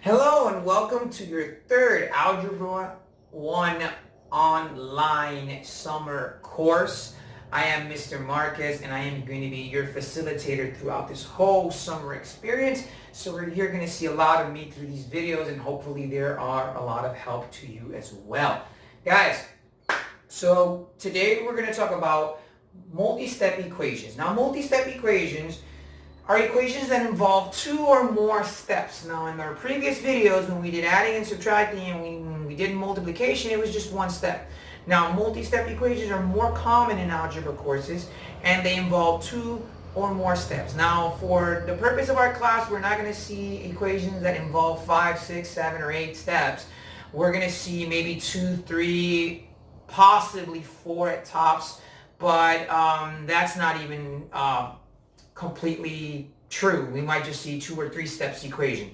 Hello and welcome to your third Algebra 1 online summer course. I am Mr. Marquez and I am going to be your facilitator throughout this whole summer experience. So you're going to see a lot of me through these videos and hopefully there are a lot of help to you as well. Guys, so today we're going to talk about multi-step equations. Now multi-step equations are equations that involve two or more steps. Now in our previous videos when we did adding and subtracting and when we did multiplication, it was just one step. Now multi-step equations are more common in algebra courses and they involve two or more steps. Now for the purpose of our class, we're not going to see equations that involve 5, 6, 7, or 8 steps. We're going to see maybe 2, 3, possibly 4 at tops, but that's not even completely true. We might just see 2 or 3 steps equation.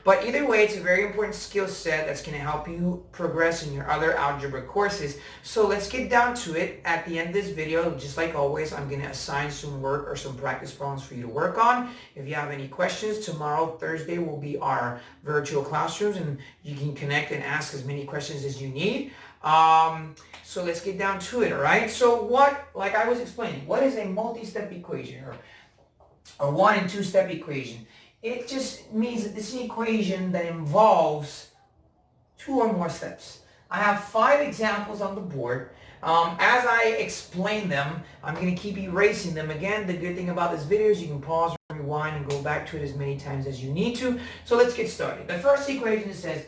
But either way, it's a very important skill set that's going to help you progress in your other algebra courses. So let's get down to it. At the end of this video, just like always, I'm going to assign some work or some practice problems for you to work on. If you have any questions, tomorrow, Thursday, will be our virtual classrooms and you can connect and ask as many questions as you need. So let's get down to it, all right? So like I was explaining, what is a multi-step equation or 1 and 2 step equation? It just means that this is an equation that involves 2 or more steps. I have 5 examples on the board. As I explain them, I'm going to keep erasing them. Again, the good thing about this video is you can pause, rewind, and go back to it as many times as you need to. So let's get started. The first equation says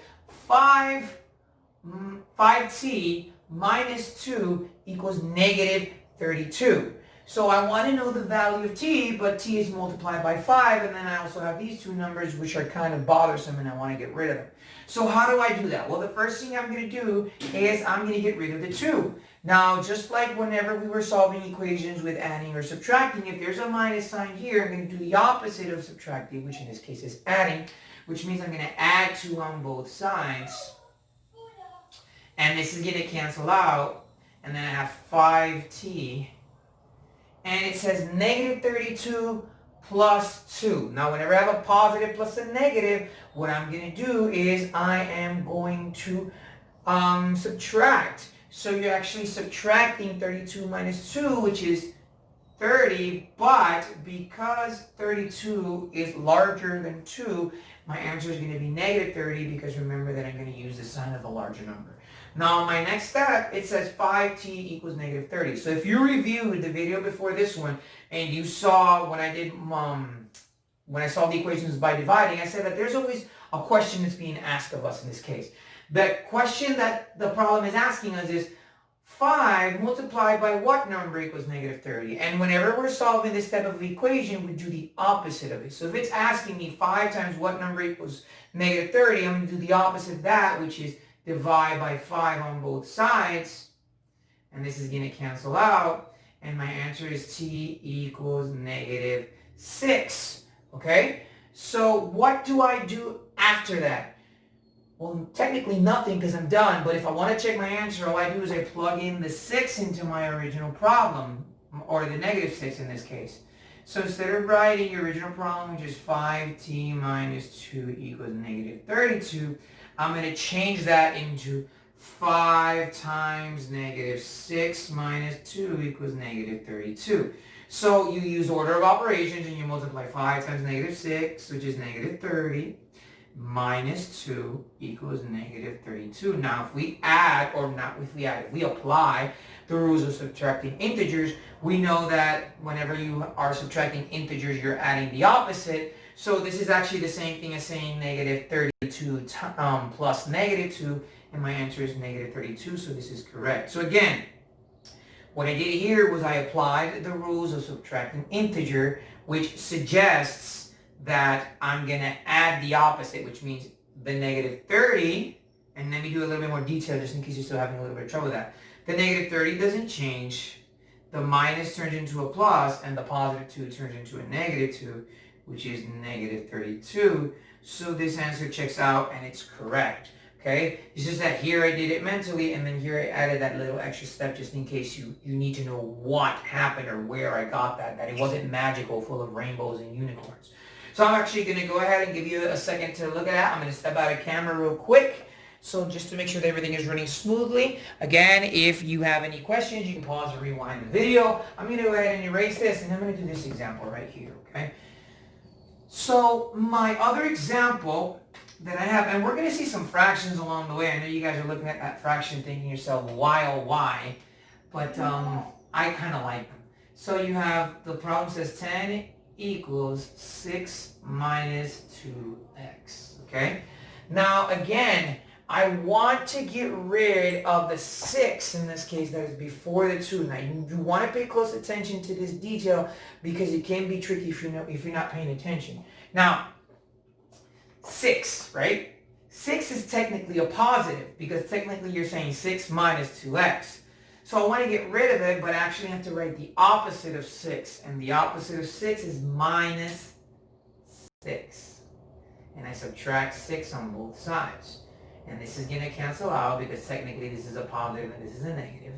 5t minus 2 equals negative 32. So I want to know the value of t, but t is multiplied by 5, and then I also have these two numbers which are kind of bothersome and I want to get rid of them. So how do I do that? Well, the first thing I'm going to do is I'm going to get rid of the 2. Now, just like whenever we were solving equations with adding or subtracting, if there's a minus sign here, I'm going to do the opposite of subtracting, which in this case is adding, which means I'm going to add 2 on both sides. And this is going to cancel out, and then I have 5t. And it says negative 32 plus 2. Now, whenever I have a positive plus a negative, what I'm going to do is I am going to subtract. So you're actually subtracting 32 minus 2, which is 30. But because 32 is larger than 2, my answer is going to be negative 30 because remember that I'm going to use the sign of the larger number. Now, my next step, it says 5t equals negative 30. So if you reviewed the video before this one and you saw when I did, when I solved the equations by dividing, I said that there's always a question that's being asked of us in this case. The question that the problem is asking us is 5 multiplied by what number equals negative 30? And whenever we're solving this type of equation, we do the opposite of it. So if it's asking me 5 times what number equals negative 30, I'm going to do the opposite of that, which is divide by 5 on both sides, and this is going to cancel out, and my answer is t equals negative 6, okay? So what do I do after that? Well, technically nothing because I'm done, but if I want to check my answer, all I do is I plug in the 6 into my original problem, or the negative 6 in this case. So instead of writing your original problem, which is 5t minus 2 equals negative 32, I'm going to change that into 5 times negative 6 minus 2 equals negative 32. So you use order of operations and you multiply 5 times negative 6, which is negative 30, minus 2 equals negative 32. Now if we add, or not if we add, if we apply the rules of subtracting integers, we know that whenever you are subtracting integers, you're adding the opposite. So this is actually the same thing as saying negative 32 plus negative 2, and my answer is negative 32, so this is correct. So again, what I did here was I applied the rules of subtracting integer, which suggests that I'm going to add the opposite, which means the negative 30, and let me do a little bit more detail just in case you're still having a little bit of trouble with that. The negative 30 doesn't change, the minus turns into a plus, and the positive 2 turns into a negative 2, which is negative 32. So this answer checks out and it's correct. Okay? It's just that here I did it mentally and then here I added that little extra step just in case you need to know what happened or where I got that it wasn't magical, full of rainbows and unicorns. So I'm actually going to go ahead and give you a second to look at that. I'm going to step out of camera real quick. So just to make sure that everything is running smoothly. Again, if you have any questions, you can pause or rewind the video. I'm going to go ahead and erase this, and I'm going to do this example right here, okay? So my other example that I have, and we're going to see some fractions along the way. I know you guys are looking at that fraction thinking to yourself, why, oh, why? But I kind of like them. So you have, the problem says 10 equals 6 minus 2x, okay? Now, again, I want to get rid of the 6, in this case, that is before the 2. Now, you want to pay close attention to this detail because it can be tricky if you're not paying attention. Now, 6, right? 6 is technically a positive because technically you're saying 6 minus 2x. So I want to get rid of it, but I actually have to write the opposite of 6. And the opposite of 6 is minus 6. And I subtract 6 on both sides. And this is going to cancel out because technically this is a positive and this is a negative.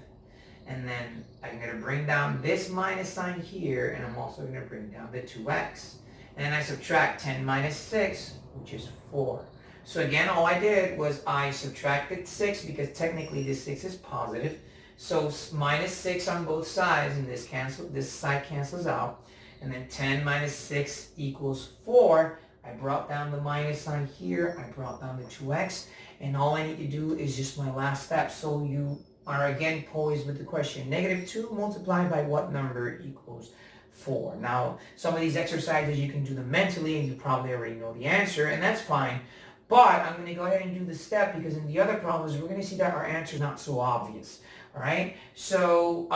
And then I'm going to bring down this minus sign here, and I'm also going to bring down the 2x. And then I subtract 10 minus 6, which is 4. So again, all I did was I subtracted 6 because technically this 6 is positive. So minus 6 on both sides, and this side cancels out. And then 10 minus 6 equals 4. I brought down the minus sign here. I brought down the 2x. And all I need to do is just my last step. So you are again poised with the question. Negative 2 multiplied by what number equals 4? Now, some of these exercises you can do them mentally and you probably already know the answer, and that's fine. But I'm going to go ahead and do the step because in the other problems, we're going to see that our answer is not so obvious. All right? So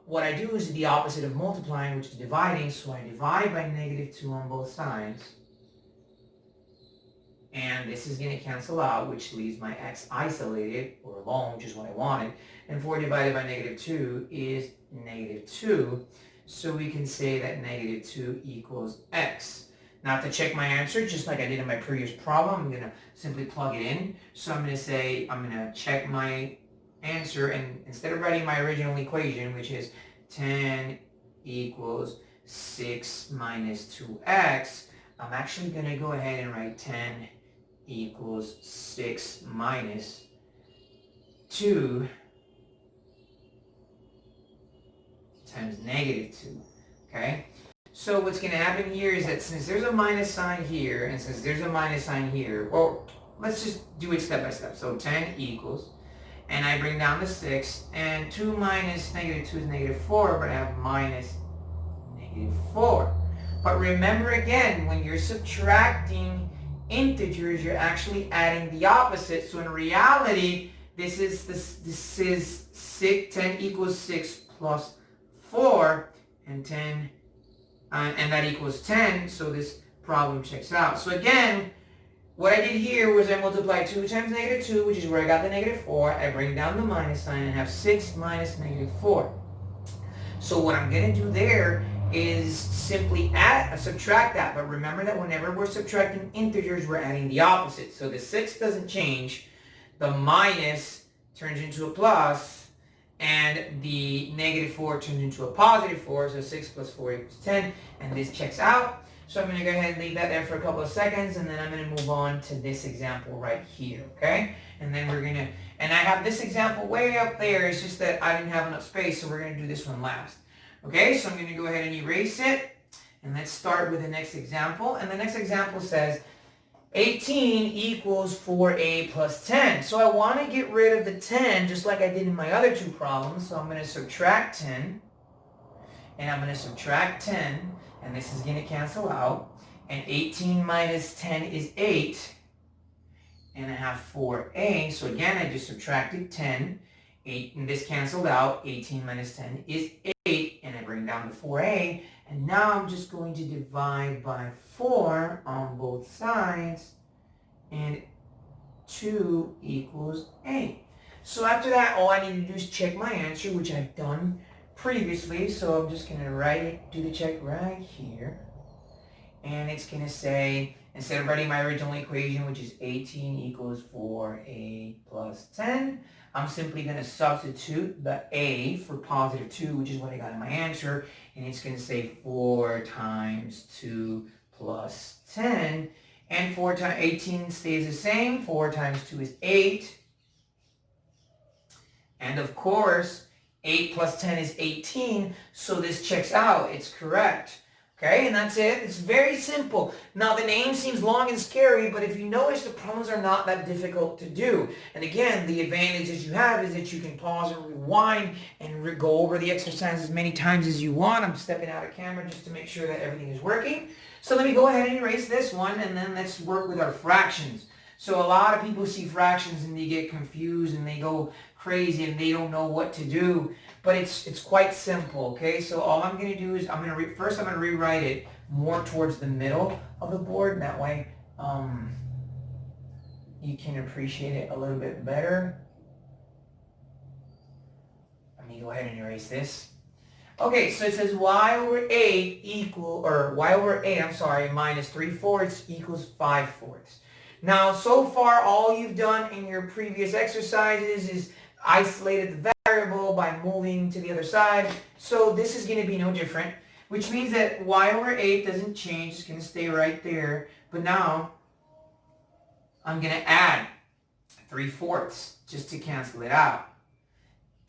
what I do is the opposite of multiplying, which is dividing. So I divide by negative 2 on both sides. And this is going to cancel out, which leaves my x isolated or alone, which is what I wanted. And 4 divided by negative 2 is negative 2. So we can say that negative 2 equals x. Now to check my answer, just like I did in my previous problem, I'm going to simply plug it in. So I'm going to say, I'm going to check my answer, and instead of writing my original equation, which is 10 equals 6 minus 2x, I'm actually going to go ahead and write 10 equals 6 minus 2 times negative 2, okay? So what's going to happen here is that since there's a minus sign here, and since there's a minus sign here, well, let's just do it step by step. So 10 equals, and I bring down the 6, and 2 minus negative 2 is negative 4, but I have minus negative 4. But remember again, when you're subtracting integers, you're actually adding the opposite. So in reality, this is 10 equals 6 plus 4, and 10, and that equals 10. So this problem checks out. So again, what I did here was I multiplied 2 times negative 2, which is where I got the negative 4. I bring down the minus sign and have 6 minus negative 4. So what I'm going to do there is simply subtract that. But remember that whenever we're subtracting integers, we're adding the opposite. So the 6 doesn't change. The minus turns into a plus, and the negative 4 turns into a positive 4. So 6 plus 4 equals 10, and this checks out. So I'm going to go ahead and leave that there for a couple of seconds, and then I'm going to move on to this example right here, okay? And then we're going to, and I have this example way up there. It's just that I didn't have enough space, so we're going to do this one last. Okay, so I'm going to go ahead and erase it, and let's start with the next example. And the next example says 18 equals 4a plus 10. So I want to get rid of the 10 just like I did in my other two problems. So I'm going to subtract 10, and I'm going to subtract 10, and this is going to cancel out. And 18 minus 10 is 8, and I have 4a. So again, I just subtracted 10, 8, and this canceled out. 18 minus 10 is 8, and I bring down the 4a, and now I'm just going to divide by 4 on both sides, and 2 equals 8. So after that, all I need to do is check my answer, which I've done previously. So I'm just going to do the check right here, and it's going to say, instead of writing my original equation, which is 18 equals 4a plus 10, I'm simply going to substitute the a for positive 2, which is what I got in my answer, and it's going to say 4 times 2 plus 10. And 4 times 18 stays the same. 4 times 2 is 8. And of course, 8 plus 10 is 18. So this checks out. It's correct. Okay, and that's it. It's very simple. Now, the name seems long and scary, but if you notice, the problems are not that difficult to do. And again, the advantages you have is that you can pause and rewind and go over the exercise as many times as you want. I'm stepping out of camera just to make sure that everything is working. So let me go ahead and erase this one, and then let's work with our fractions. So a lot of people see fractions and they get confused and they go crazy and they don't know what to do. But it's quite simple, okay? So all I'm going to do is I'm going to rewrite it more towards the middle of the board. That way you can appreciate it a little bit better. Let me go ahead and erase this. Okay, so it says y over 8 minus 3/4 equals 5/4. Now, so far, all you've done in your previous exercises is isolated the variable by moving to the other side. So this is going to be no different, which means that y over 8 doesn't change. It's going to stay right there. But now I'm going to add 3/4 just to cancel it out.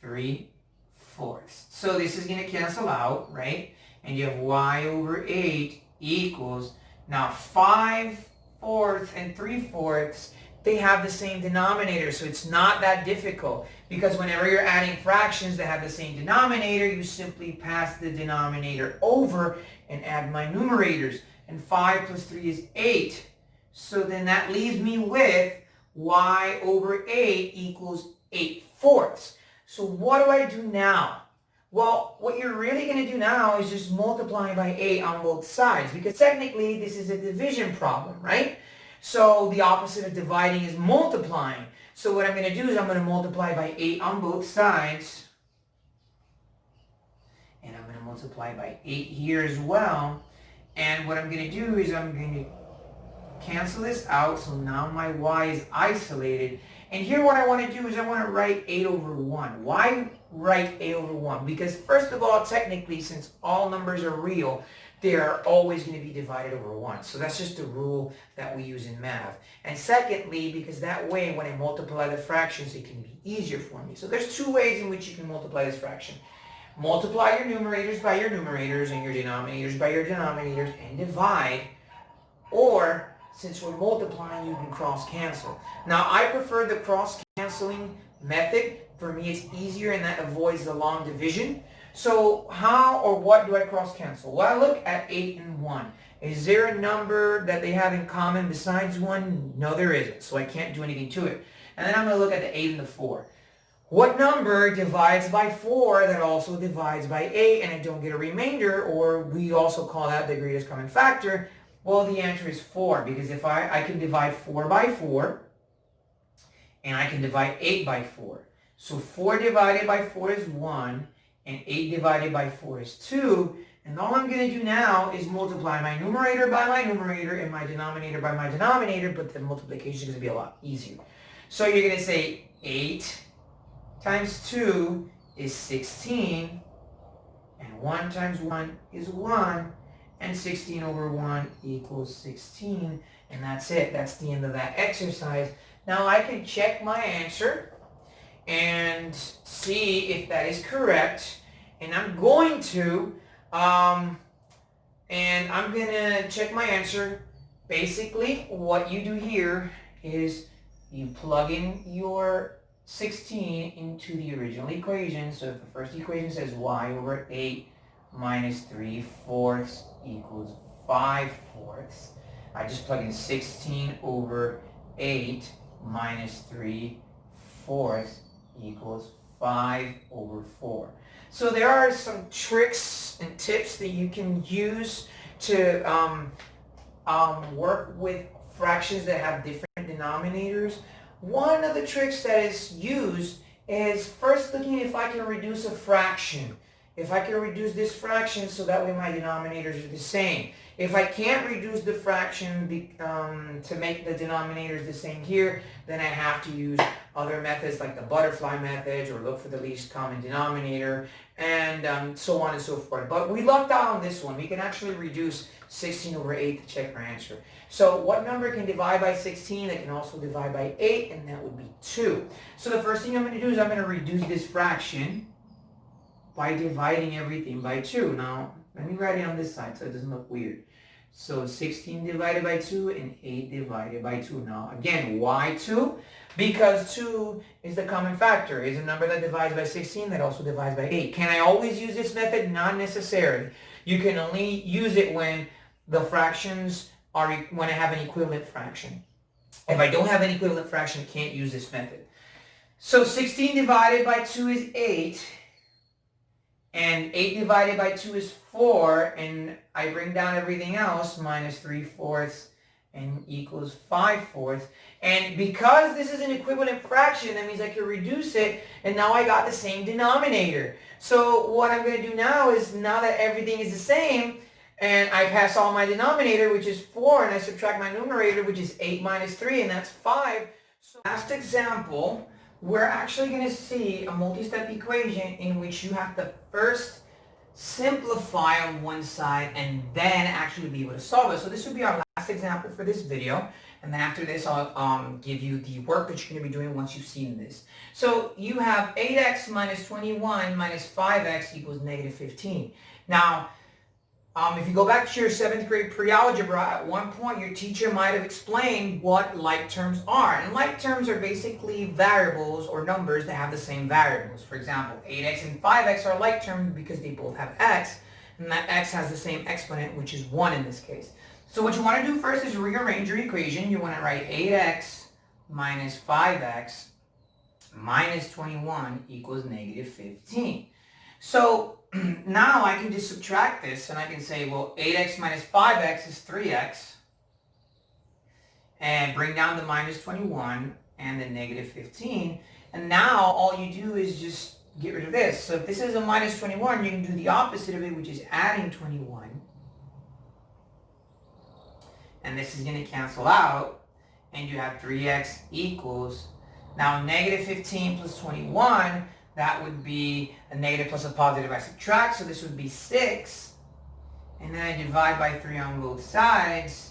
3/4. So this is going to cancel out, right? And you have y over 8 equals, now 5/4 and 3/4, they have the same denominator, so it's not that difficult, because whenever you're adding fractions that have the same denominator, you simply pass the denominator over and add my numerators. And 5 plus 3 is 8. So then that leaves me with y over 8 equals 8/4. So what do I do now? Well, what you're really going to do now is just multiply by 8 on both sides, because technically this is a division problem, right? So the opposite of dividing is multiplying. So what I'm going to do is I'm going to multiply by 8 on both sides. And I'm going to multiply by 8 here as well. And what I'm going to do is I'm going to cancel this out. So now my y is isolated. And here what I want to do is I want to write 8 over 1. Why write 8 over 1? Because first of all, technically, since all numbers are real, they are always going to be divided over 1. So that's just a rule that we use in math. And secondly, because that way when I multiply the fractions, it can be easier for me. So there's two ways in which you can multiply this fraction. Multiply your numerators by your numerators and your denominators by your denominators and divide. Or, since we're multiplying, you can cross cancel. Now, I prefer the cross canceling method. For me, it's easier and that avoids the long division. So how or what do I cross cancel? Well, I look at 8 and 1. Is there a number that they have in common besides 1? No, there isn't. So I can't do anything to it. And then I'm going to look at the 8 and the 4. What number divides by 4 that also divides by 8 and I don't get a remainder, or we also call that the greatest common factor? Well, the answer is 4, because if I can divide 4 by 4 and I can divide 8 by 4. So 4 divided by 4 is 1. And 8 divided by 4 is 2. And all I'm going to do now is multiply my numerator by my numerator and my denominator by my denominator, but the multiplication is going to be a lot easier. So you're going to say 8 times 2 is 16, and 1 times 1 is 1, and 16 over 1 equals 16, and that's it. That's the end of that exercise. Now I can check my answer and see if that is correct. And I'm going to check my answer. Basically, what you do here is you plug in your 16 into the original equation. So if the first equation says y over 8 minus 3/4 equals 5/4, I just plug in 16 over 8 minus 3/4 equals 5 over 4. So there are some tricks and tips that you can use to work with fractions that have different denominators. One of the tricks that is used is first looking if I can reduce a fraction. If I can reduce this fraction so that way my denominators are the same. If I can't reduce the fraction to make the denominators the same here, then I have to use other methods like the butterfly method or look for the least common denominator and so on and so forth. But we lucked out on this one. We can actually reduce 16 over 8 to check our answer. So what number can divide by 16? That can also divide by 8, and that would be 2. So the first thing I'm going to do is I'm going to reduce this fraction by dividing everything by 2. Now, let me write it on this side so it doesn't look weird. So 16 divided by 2 and 8 divided by 2. Now, again, why 2? Because 2 is the common factor. It's a number that divides by 16 that also divides by 8. Can I always use this method? Not necessarily. You can only use it when the fractions are, when I have an equivalent fraction. If I don't have an equivalent fraction, I can't use this method. So 16 divided by 2 is 8. And 8 divided by 2 is 4, and I bring down everything else, minus 3/4 and equals 5/4. And because this is an equivalent fraction, that means I can reduce it, and now I got the same denominator. So what I'm going to do now is, now that everything is the same, and I pass all my denominator, which is 4, and I subtract my numerator, which is 8 minus 3, and that's 5. So last example, we're actually going to see a multi-step equation in which you have to first simplify on one side and then actually be able to solve it. So this will be our last example for this video. And then after this, I'll give you the work that you're going to be doing once you've seen this. So you have 8x minus 21 minus 5x equals negative 15. Now, if you go back to your 7th grade pre-algebra, at one point your teacher might have explained what like terms are. And like terms are basically variables or numbers that have the same variables. For example, 8x and 5x are like terms because they both have x, and that x has the same exponent, which is 1 in this case. So what you want to do first is rearrange your equation. You want to write 8x minus 5x minus 21 equals negative 15. So now I can just subtract this and I can say, well, 8x minus 5x is 3x, and bring down the minus 21 and the negative 15. And now all you do is just get rid of this. So if this is a minus 21, you can do the opposite of it, which is adding 21. And this is going to cancel out, and you have 3x equals, now negative 15 plus 21, that would be a negative plus a positive. I subtract, so this would be 6. And then I divide by 3 on both sides.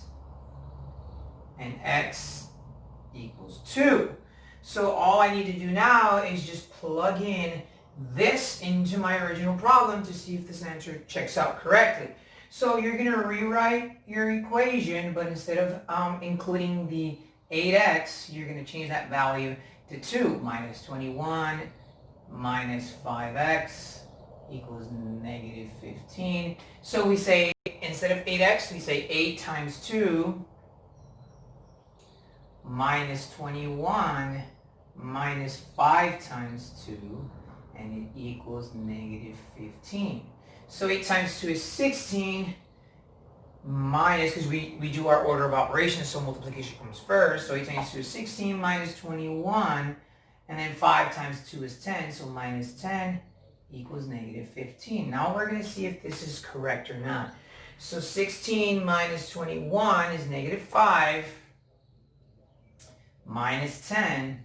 And x equals 2. So all I need to do now is just plug in this into my original problem to see if this answer checks out correctly. So you're going to rewrite your equation, but instead of including the 8x, you're going to change that value to 2. Minus 21 minus 5x equals negative 15. So we say, instead of 8x, we say 8 times 2 minus 21 minus 5 times 2, and it equals negative 15. So 8 times 2 is 16, minus, because we do our order of operations, so multiplication comes first. So 8 times 2 is 16 minus 21, and then 5 times 2 is 10, so minus 10 equals negative 15. Now we're going to see if this is correct or not. So 16 minus 21 is negative 5 minus 10.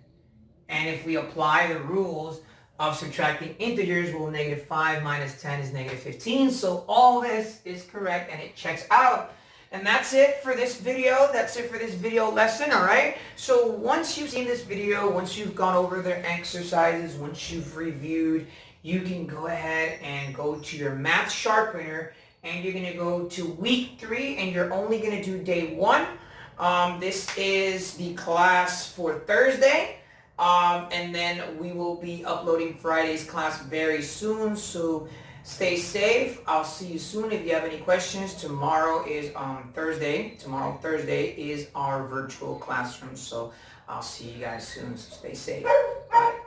And if we apply the rules of subtracting integers, well, negative 5 minus 10 is negative 15. So all this is correct and it checks out. And that's it for this video. That's it for this video lesson, all right? So once you've seen this video, once you've gone over the exercises, once you've reviewed, you can go ahead and go to your math sharpener, and you're going to go to week 3, and you're only going to do day 1. This is the class for Thursday. And then we will be uploading Friday's class very soon, so stay safe. I'll see you soon. If you have any questions, tomorrow is Thursday. Tomorrow, Thursday, is our virtual classroom, so I'll see you guys soon, so stay safe. Bye.